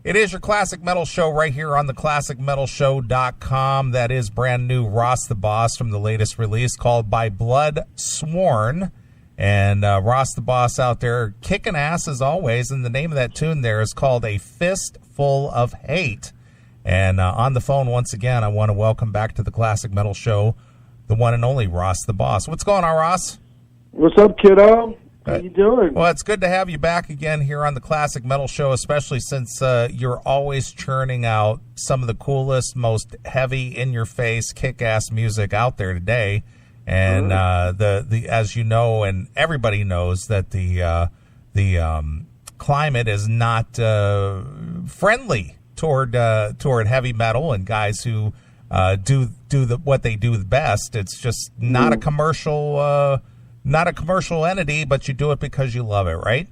It is your Classic Metal Show right here on the ClassicMetalShow.com. That is brand new Ross the Boss from the latest release called By Blood Sworn. And Ross the Boss out there kicking ass as always. And the name of that tune there is called A Fistful of Hate. And on the phone once again, I want to welcome back to the Classic Metal Show the one and only Ross the Boss. What's going on, Ross? What's up, kiddo? How you doing? Well, it's good to have you back again here on the Classic Metal Show, especially since you're always churning out some of the coolest, most heavy, in-your-face, kick-ass music out there today. And the as you know, and everybody knows that the climate is not friendly toward heavy metal and guys who do what they do the best. It's just not a commercial. Not a commercial entity, but you do it because you love it, right?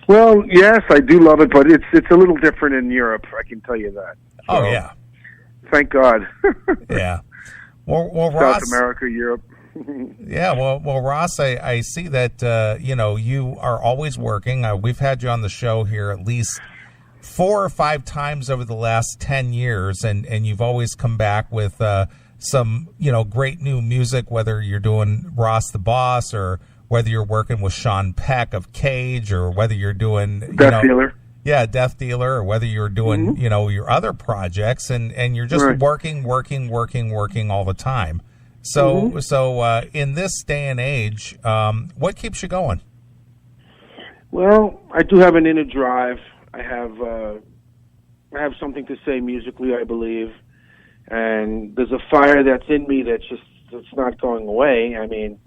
Well, yes, I do love it, but it's a little different in Europe, I can tell you that. So, oh, yeah. Thank God. Yeah. Well, South Ross, America, Europe. Yeah, well, Ross, I see that, you are always working. We've had you on the show here at least 4 or 5 times over the last 10 years, and you've always come back with some, great new music, whether you're doing Ross the Boss or whether you're working with Sean Peck of Cage or whether you're doing Death Dealer. Yeah, Death Dealer, or whether you're doing, your other projects and you're just working all the time. So in this day and age, what keeps you going? Well, I do have an inner drive. I have something to say musically, I believe. And there's a fire that's in me that's not going away. I mean,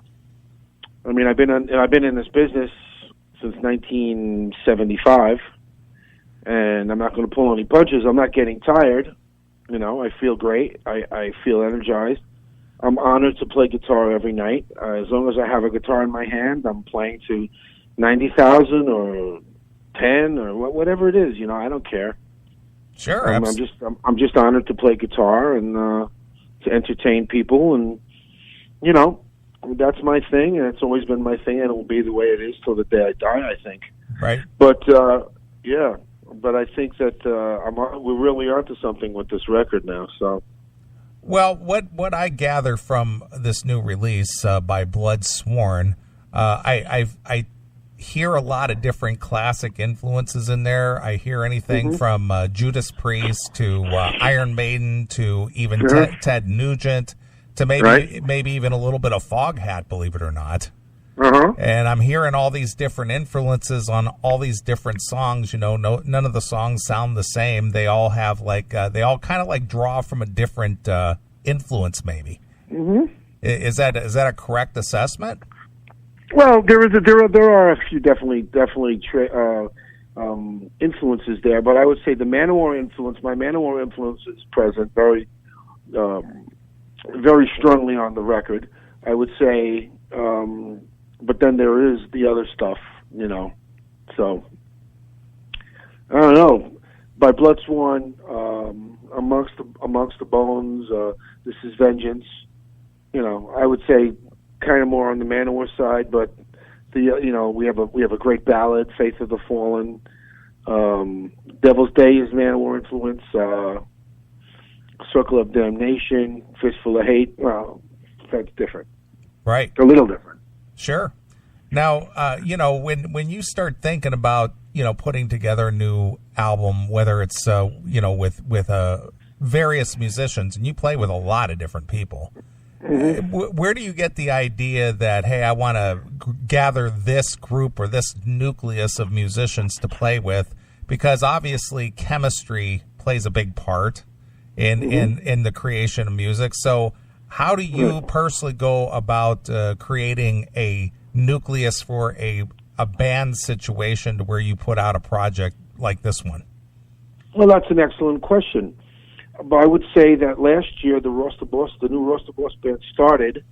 I've been in this business since 1975, and I'm not going to pull any punches. I'm not getting tired. I feel great. I feel energized. I'm honored to play guitar every night. As long as I have a guitar in my hand, I'm playing to 90,000 or 10 or whatever it is. I don't care. Sure, I'm just honored to play guitar and to entertain people, and that's my thing, and it's always been my thing, and it will be the way it is till the day I die, I think. Right. But but I think that we're really onto something with this record now. So, well, what I gather from this new release By Blood Sworn, I hear a lot of different classic influences in there. I hear anything from Judas Priest to Iron Maiden to even Ted Nugent to maybe even a little bit of Foghat, believe it or not. And I'm hearing all these different influences on all these different songs. None of the songs sound the same. They all have they all kind of draw from a different influence, maybe. Is that a correct assessment? Well, there are a few definitely influences there, but I would say the Manwar influence, my Manwar influence is present very strongly on the record. I would say, but then there is the other stuff, So I don't know. By Blood Sworn, amongst the bones, This Is Vengeance. I would say kind of more on the Manowar side, but we have a great ballad, Faith of the Fallen. Devil's Day is Manowar influence. Circle of Damnation, Fistful of Hate. Well, that's different. Right. A little different. Sure. Now, when you start thinking about putting together a new album, whether it's with various musicians, and you play with a lot of different people. Where do you get the idea that, hey, I want to gather this group or this nucleus of musicians to play with? Because obviously chemistry plays a big part in the creation of music. So how do you personally go about creating a nucleus for a band situation to where you put out a project like this one? Well, that's an excellent question. But I would say that last year the new Ross the Boss band started,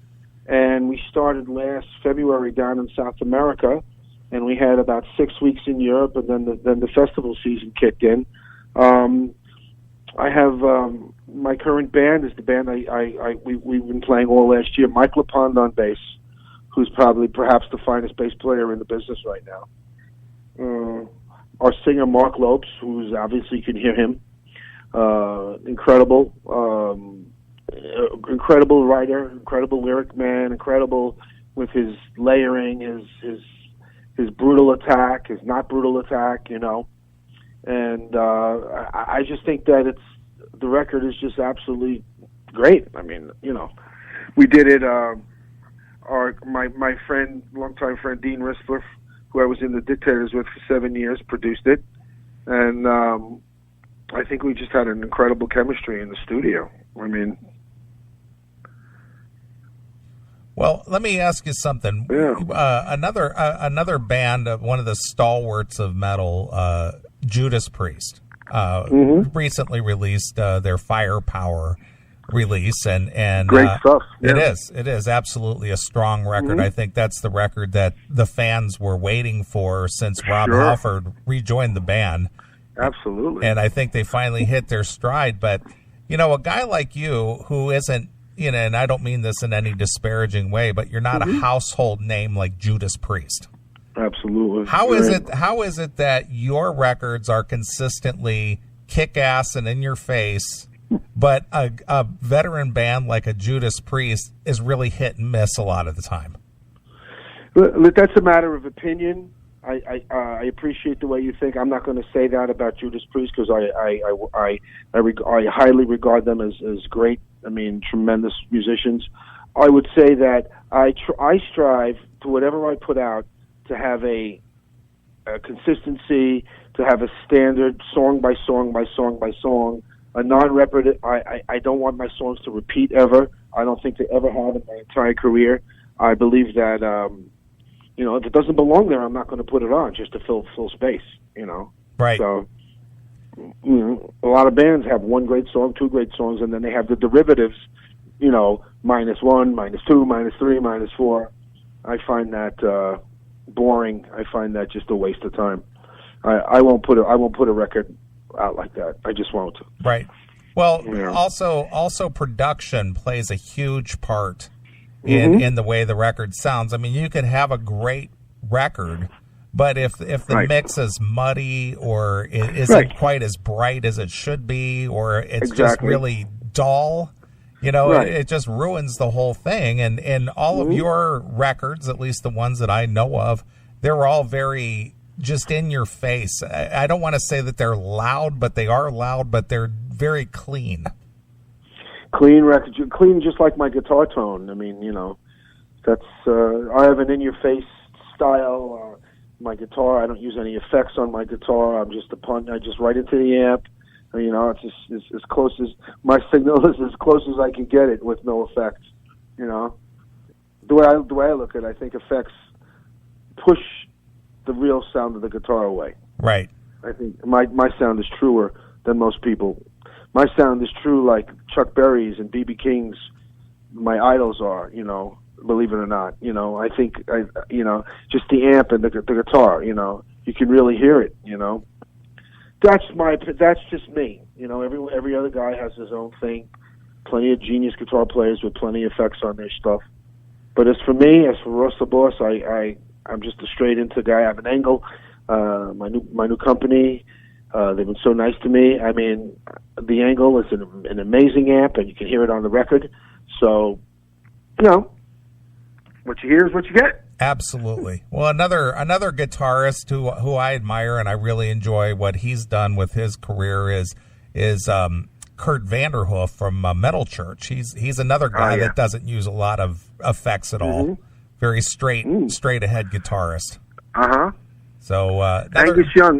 and we started last February down in South America, and we had about 6 weeks in Europe, and then the festival season kicked in. I have my current band is the band we've been playing all last year. Mike LaPond on bass, who's perhaps the finest bass player in the business right now. our singer Mark Lopes, who's obviously you can hear him, incredible, incredible writer, incredible lyric man, incredible with his layering, his brutal attack, his not brutal attack, you know. And I just think that the record is just absolutely great. I mean, you know, we did it. My friend, longtime friend Dean Ristler, who I was in the Dictators with for 7 years, produced it, and I think we just had an incredible chemistry in the studio. I mean, well, let me ask you something. Yeah. Another band, one of the stalwarts of metal, Judas Priest, recently released their Firepower release, and great stuff. Yeah. It is absolutely a strong record. I think that's the record that the fans were waiting for since Rob Halford rejoined the band. Absolutely. And I think they finally hit their stride. But, you know, a guy like you who isn't, you know, and I don't mean this in any disparaging way, but you're not a household name like Judas Priest. Absolutely. How is it that your records are consistently kick-ass and in your face, but a veteran band like a Judas Priest is really hit and miss a lot of the time? That's a matter of opinion. I appreciate the way you think. I'm not going to say that about Judas Priest because I highly regard them as great. I mean, tremendous musicians. I would say that I strive to whatever I put out to have a consistency, to have a standard song by song by song by song, a non-repetitive. I don't want my songs to repeat ever. I don't think they ever have in my entire career. I believe that. You know, if it doesn't belong there, I'm not going to put it on just to fill space, you know. Right. So, you know, a lot of bands have one great song, two great songs, and then they have the derivatives, you know, -1, -2, -3, -4. I find that boring. I find that just a waste of time. I won't put a record out like that. I just won't. Right. Well, Yeah. also production plays a huge part in the way the record sounds. I mean, you could have a great record, but if the mix is muddy or it isn't quite as bright as it should be, or it's just really dull, you know, it just ruins the whole thing. And all of your records, at least the ones that I know of, they're all very just in your face. I don't want to say that they're loud, but they are loud, but they're very clean. Clean record, clean just like my guitar tone. I mean, you know, that's I have an in-your-face style. My guitar, I don't use any effects on my guitar. I'm just I just write into the amp. You know, it's just as close as my signal is as close as I can get it with no effects. You know, the way I look at it, I think effects push the real sound of the guitar away. Right. I think my sound is truer than most people. My sound is true like Chuck Berry's and B.B. King's, my idols are, you know, believe it or not. You know, I think, you know, just the amp and the guitar, you know, you can really hear it, you know. That's just me. You know, every other guy has his own thing. Plenty of genius guitar players with plenty of effects on their stuff. But as for me, as for Ross the Boss, I'm just a straight into guy. I have an Angle, my new company. They've been so nice to me. I mean, the Angle is an amazing amp, and you can hear it on the record. So, you know, what you hear is what you get. Absolutely. Well, another guitarist who I admire and I really enjoy what he's done with his career is Kurt Vanderhoof from Metal Church. He's another guy that doesn't use a lot of effects at all. Very straight ahead guitarist. So Angus Young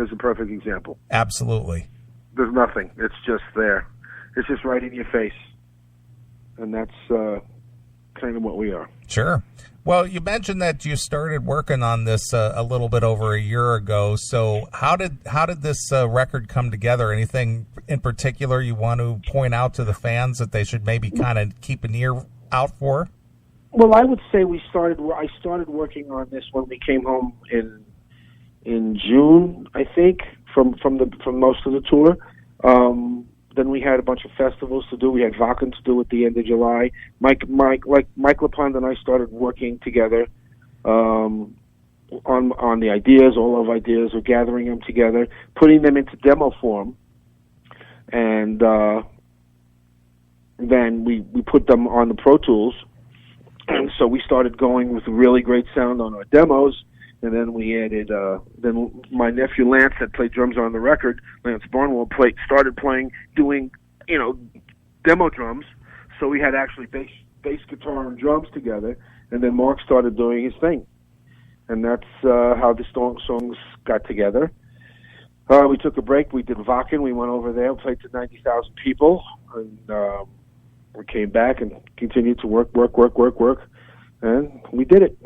is a perfect example. Absolutely. There's nothing. It's just there. It's just right in your face, and that's kind of what we are. Sure. Well, you mentioned that you started working on this a little bit over a year ago. So how did this record come together? Anything in particular you want to point out to the fans that they should maybe kind of keep an ear out for? Well, I would say I started working on this when we came home in June, I think, from most of the tour. Then we had a bunch of festivals to do. We had Wacken to do at the end of July. Mike LaPond and I started working together. on the ideas, all of ideas, or gathering them together, putting them into demo form, and then we put them on the Pro Tools. And so we started going with really great sound on our demos, and then we added. Then my nephew Lance, that played drums on the record, Lance Barnwell, started doing demo drums. So we had actually bass guitar and drums together, and then Mark started doing his thing, and that's how the songs got together. We took a break. We did Wacken. We went over there, played to 90,000 people, and we came back and continued to work, and we did it.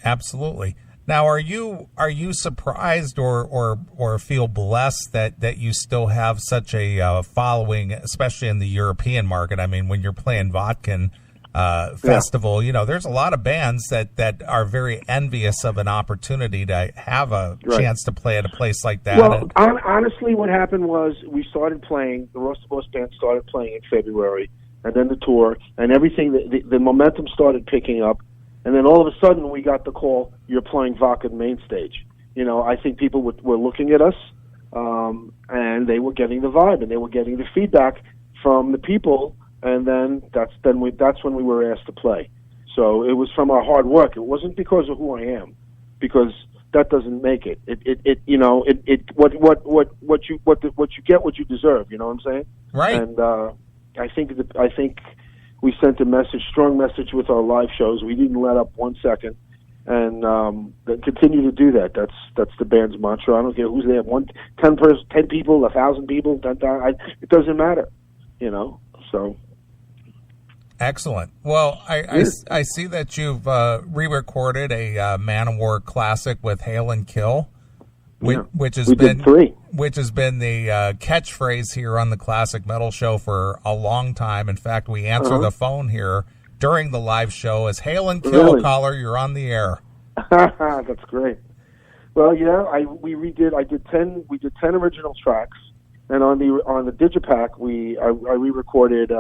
Absolutely. Now, are you surprised or feel blessed that you still have such a following, especially in the European market? I mean, when you're playing Wacken festival, there's a lot of bands that are very envious of an opportunity to have a chance to play at a place like that. Well, honestly, what happened was we started playing. The Ross band started playing in February, and then the tour, and everything. The momentum started picking up. And then all of a sudden, we got the call, you're playing Wacken main stage. I think people were looking at us, and they were getting the vibe, and they were getting the feedback from the people, and then that's when we were asked to play. So it was from our hard work. It wasn't because of who I am, because that doesn't make it. What you get, what you deserve. You know what I'm saying? Right. And I think we sent a strong message with our live shows. We didn't let up 1 second, and continue to do that. That's the band's mantra. I don't care who's there. 10 people, 1,000 people. It doesn't matter, So. Excellent. Well, I see that you've re-recorded a Manwar classic with Hail and Kill, which has been the catchphrase here on the Classic Metal Show for a long time. In fact, we answer the phone here during the live show as Hail and Kill. Really? Caller, you're on the air. That's great. Well, we did 10 original tracks, and on the Digipack I re-recorded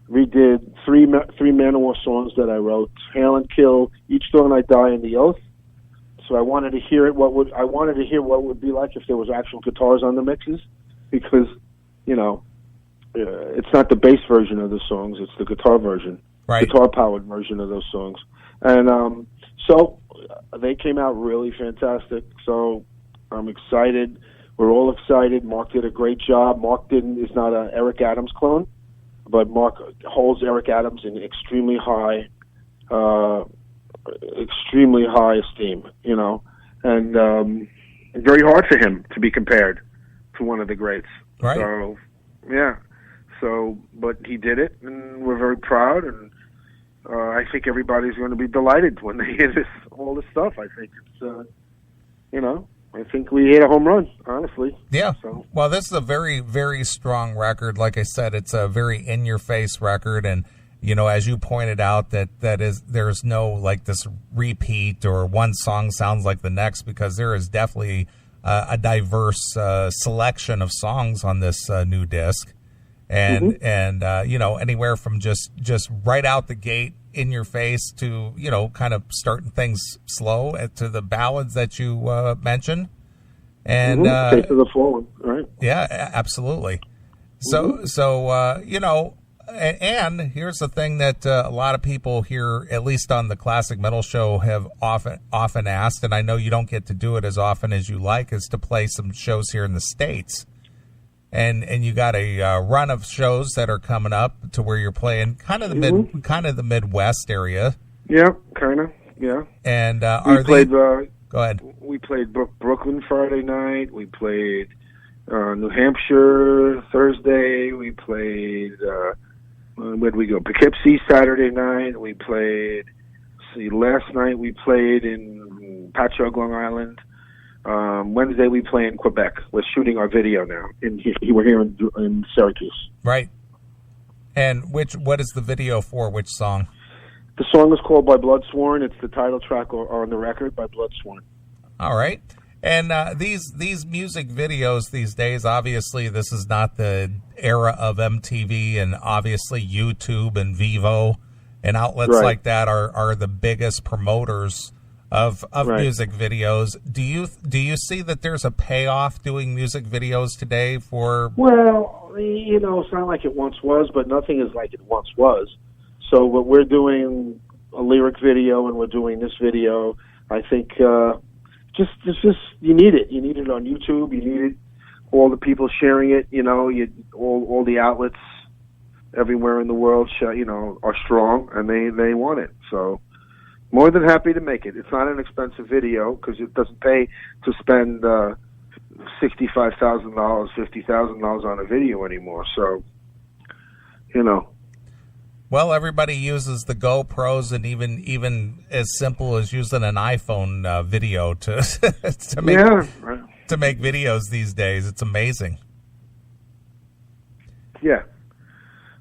redid three Manowar songs that I wrote: Hail and Kill, Each Dawn I Die, and The Oath. So I wanted to hear what would be like if there was actual guitars on the mixes, because it's not the bass version of the songs; it's the guitar version, guitar-powered version of those songs. And so they came out really fantastic. So I'm excited. We're all excited. Mark did a great job. Mark is not an Eric Adams clone, but Mark holds Eric Adams in extremely high esteem, and very hard for him to be compared to one of the greats. Right. So, yeah. So, but he did it, and we're very proud, and I think everybody's going to be delighted when they hear all this stuff. I think it's, I think we hit a home run, honestly. Yeah. So. Well, this is a very, very strong record. Like I said, it's a very in-your-face record, and as you pointed out, there's no like this repeat or one song sounds like the next, because there is definitely a diverse selection of songs on this new disc, and anywhere from just right out the gate in your face to kind of starting things slow to the ballads that you mentioned, and take to the forward, right? Yeah, absolutely. So And here's the thing that a lot of people here, at least on the Classic Metal Show, have often asked, and I know you don't get to do it as often as you like, is to play some shows here in the States. And you got a run of shows that are coming up to where you're playing kind of the Midwest area. Yeah, kind of. Yeah. And go ahead. We played Brooklyn Friday night. We played New Hampshire Thursday. We played. Where'd we go? Poughkeepsie Saturday night. We played. Last night we played in Patchogue, Long Island. Wednesday we play in Quebec. We're shooting our video now. We're here in Syracuse. Right. And what is the video for? Which song? The song is called By Blood Sworn. It's the title track on the record, By Blood Sworn. All right. And these music videos these days, obviously, this is not the era of MTV, and obviously YouTube and Vivo and outlets like that are the biggest promoters of Right. music videos. Do you see that there's a payoff doing music videos today for? Well, it's not like it once was, but nothing is like it once was. So what we're doing a lyric video and we're doing this video, I think just you need it. You need it on YouTube. You need it. All the people sharing it. All the outlets everywhere in the world, are strong and they want it. So more than happy to make it. It's not an expensive video because it doesn't pay to spend $65,000, $50,000 on a video anymore. So, Well, everybody uses the GoPros, and even as simple as using an iPhone video to to make videos these days. It's amazing. Yeah,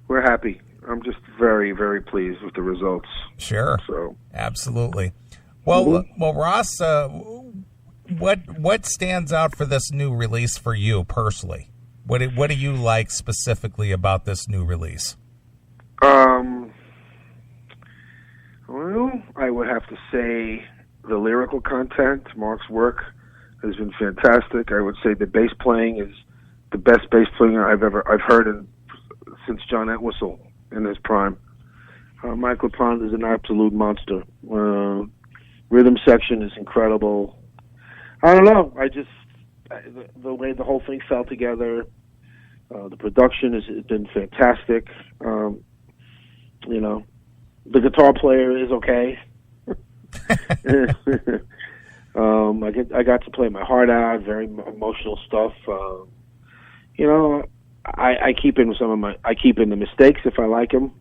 we're happy. I'm just very, very pleased with the results. Sure. So absolutely. Well, Ross, what stands out for this new release for you personally? What do you like specifically about this new release? Well, I would have to say the lyrical content. Mark's work has been fantastic. I would say the bass playing is the best bass playing I've heard since John Entwistle in his prime. Mike LaPond is an absolute monster. Rhythm section is incredible. I don't know. The way the whole thing fell together, the production has been fantastic. The guitar player is okay. I got to play my heart out. Very emotional stuff. I keep in the mistakes if I like them.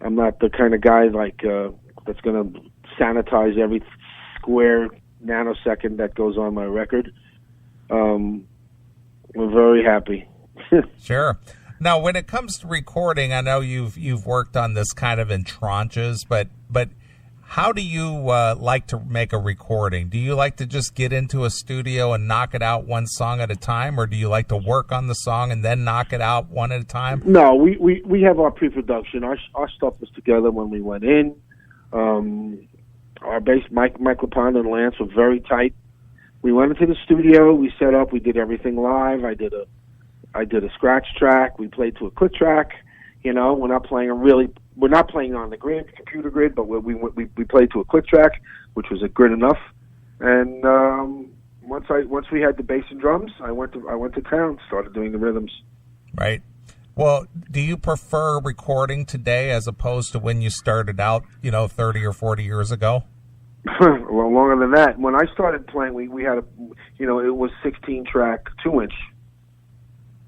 I'm not the kind of guy that's going to sanitize every square nanosecond that goes on my record. We're very happy. Sure. Now, when it comes to recording, I know you've worked on this kind of in tranches, but how do you like to make a recording? Do you like to just get into a studio and knock it out one song at a time, or do you like to work on the song and then knock it out one at a time? No, we have our pre-production. Our stuff was together when we went in. Our bass, Mike LaPond and Lance were very tight. We went into the studio. We set up. We did everything live. I did a scratch track. We played to a click track. We're not playing on the computer grid, but we played to a click track, which was a good enough. And once we had the bass and drums, I went to town, started doing the rhythms. Right. Well, do you prefer recording today as opposed to when you started out, 30 or 40 years ago? Well, longer than that. When I started playing, we had it was 16-track 2-inch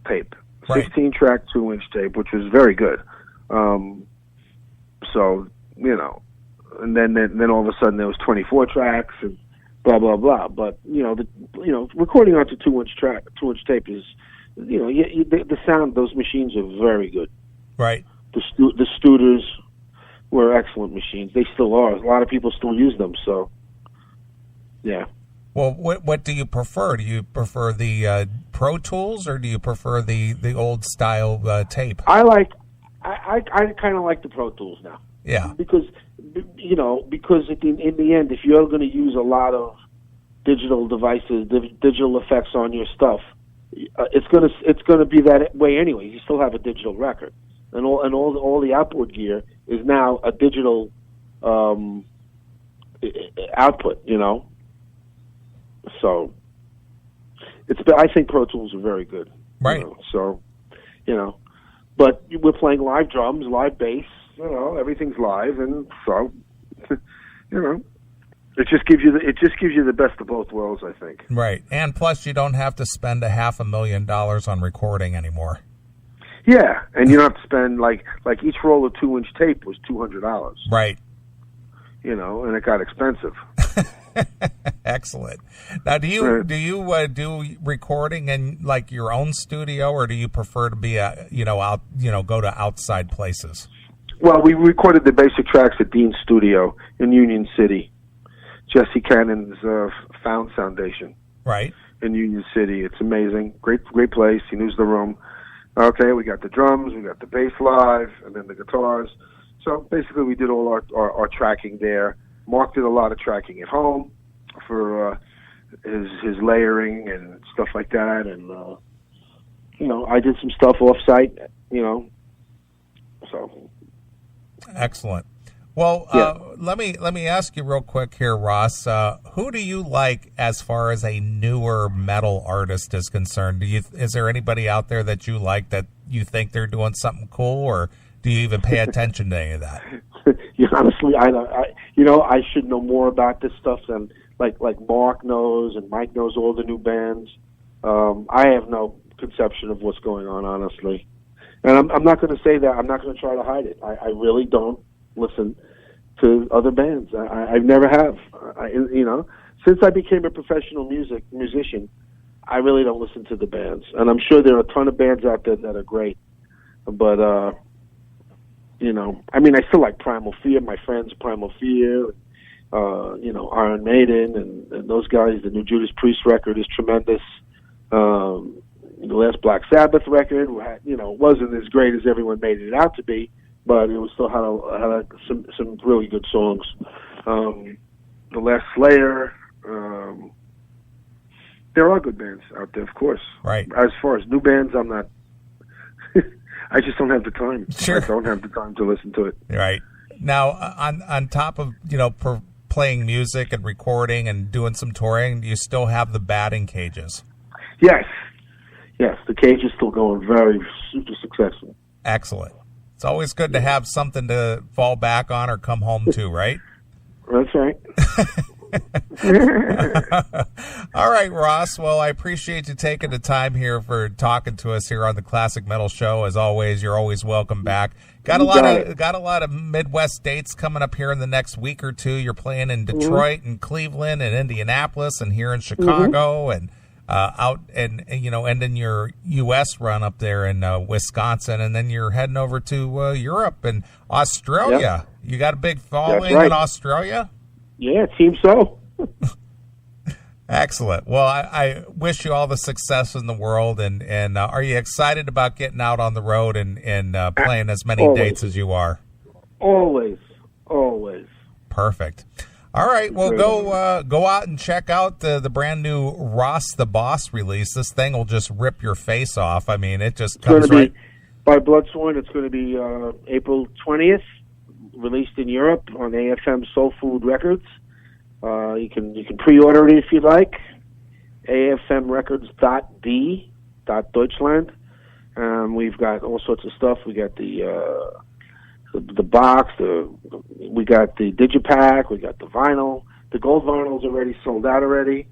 tape. Right. 16-track 2-inch tape, which was very good. So, and then all of a sudden there was 24 tracks and blah blah blah. But recording onto 2-inch tape is, the sound. Those machines are very good. Right. The Studers were excellent machines. They still are. A lot of people still use them. So, yeah. Well, what do you prefer? Do you prefer the Pro Tools, or do you prefer the old style tape? I kind of like the Pro Tools now. Yeah. Because in the end, if you're going to use a lot of digital devices, digital effects on your stuff, it's gonna be that way anyway. You still have a digital record, and all the outboard gear is now a digital output. So I think Pro Tools are very good. Right. But we're playing live drums, live bass, everything's live, and so it just gives you the best of both worlds, I think. Right. And plus you don't have to spend $500,000 on recording anymore. Yeah, and you don't have to spend like each roll of 2-inch tape was $200. Right. And it got expensive. Excellent. Now, do you do recording in like your own studio, or do you prefer to be go to outside places? Well, we recorded the basic tracks at Dean's Studio in Union City, Jesse Cannon's Found Foundation. Right. In Union City, it's amazing, great place. He knows the room. Okay, we got the drums, we got the bass live, and then the guitars. So basically, we did all our tracking there. Mark did a lot of tracking at home for his layering and stuff like that, and I did some stuff off site, so. Excellent. Well, let me ask you real quick here, Ross. Who do you like as far as a newer metal artist is concerned? Is there anybody out there that you like that you think they're doing something cool, or do you even pay attention to any of that? Honestly, I should know more about this stuff than like Mark knows and Mike knows all the new bands. I have no conception of what's going on, honestly, and I'm not going to say that. I'm not going to try to hide it. I really don't listen to other bands. I never have. Since I became a professional musician, I really don't listen to the bands. And I'm sure there are a ton of bands out there that are great. But, I still like Primal Fear, my friends, Primal Fear, Iron Maiden, and those guys. The new Judas Priest record is tremendous. The last Black Sabbath record, wasn't as great as everyone made it out to be, but it was still had some really good songs. The last Slayer, there are good bands out there, of course. Right. As far as new bands, I'm not. I just don't have the time. Sure. I don't have the time to listen to it. Right. Now, on top of playing music and recording and doing some touring, do you still have the batting cages? Yes. The cage is still going, very super successful. Excellent. It's always good to have something to fall back on or come home to, right? That's right. All right, Ross. Well, I appreciate you taking the time here for talking to us here on the Classic Metal Show. As always, you're always welcome back. Got a lot of Midwest dates coming up here in the next week or two. You're playing in Detroit and Cleveland and Indianapolis and here in Chicago and out and ending your U.S. run up there in Wisconsin, and then you're heading over to Europe and Australia. Yep. You got a big following in Australia? Yeah, it seems so. Excellent. Well, I wish you all the success in the world, and are you excited about getting out on the road and playing as many dates as you are? Always. Perfect. All right, well, go out and check out the brand new Ross the Boss release. This thing will just rip your face off. I mean, it just comes right. By Bloodsworn, it's going to be April 20th, released in Europe on AFM Soul Food Records. You can pre-order it if you like. AFMrecords.d.Deutschland. We've got all sorts of stuff. We got the box, we got the digipack, we got the vinyl. The gold vinyl's already sold out already.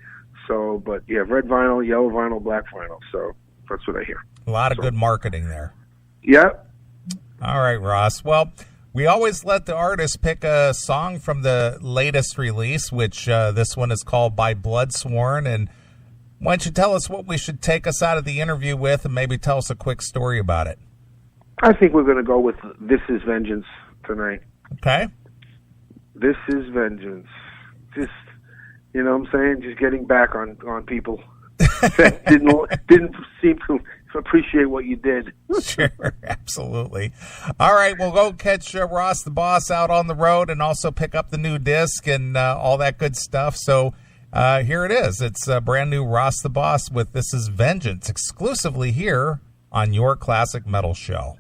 So, but you have red vinyl, yellow vinyl, black vinyl. So that's what I hear. A lot of good marketing there. Yep. All right, Ross. Well, we always let the artist pick a song from the latest release, which this one is called By Bloodsworn. And why don't you tell us what we should take us out of the interview with, and maybe tell us a quick story about it? I think we're going to go with This Is Vengeance tonight. Okay. This is vengeance. Just, you know what I'm saying? Just getting back on people that didn't seem to appreciate what you did. Sure, absolutely. All right, we'll go catch Ross the Boss out on the road and also pick up the new disc and all that good stuff. So here it is. It's a brand new Ross the Boss with This Is Vengeance, exclusively here on your Classic Metal Show.